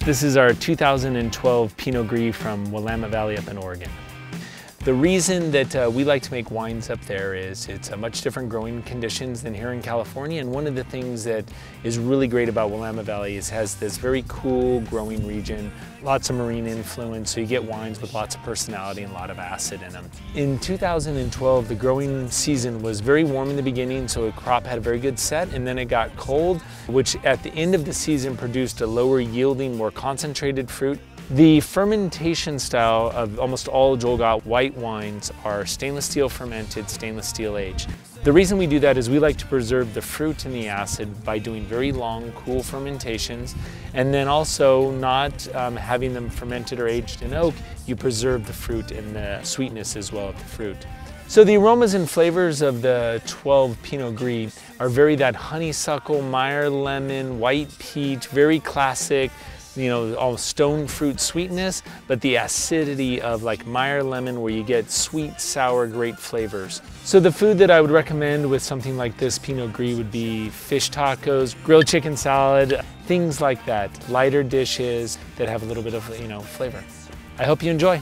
This is our 2012 Pinot Gris from Willamette Valley up in Oregon. The reason that we like to make wines up there is it's a much different growing conditions than here in California, and one of the things that is really great about Willamette Valley is it has this very cool growing region, lots of marine influence, so you get wines with lots of personality and a lot of acid in them. In 2012, the growing season was very warm in the beginning, so the crop had a very good set, and then it got cold, which at the end of the season produced a lower yielding, more concentrated fruit. The fermentation style of almost all Joel Gott white wines are stainless steel fermented, stainless steel aged. The reason we do that is we like to preserve the fruit and the acid by doing very long, cool fermentations, and then also not having them fermented or aged in oak, you preserve the fruit and the sweetness as well of the fruit. So the aromas and flavors of the 12 Pinot Gris are very that honeysuckle, Meyer lemon, white peach, very classic, you know, all stone fruit sweetness, but the acidity of like Meyer lemon where you get sweet, sour, great flavors. So the food that I would recommend with something like this Pinot Gris would be fish tacos, grilled chicken salad, things like that, lighter dishes that have a little bit of, you know, flavor. I hope you enjoy.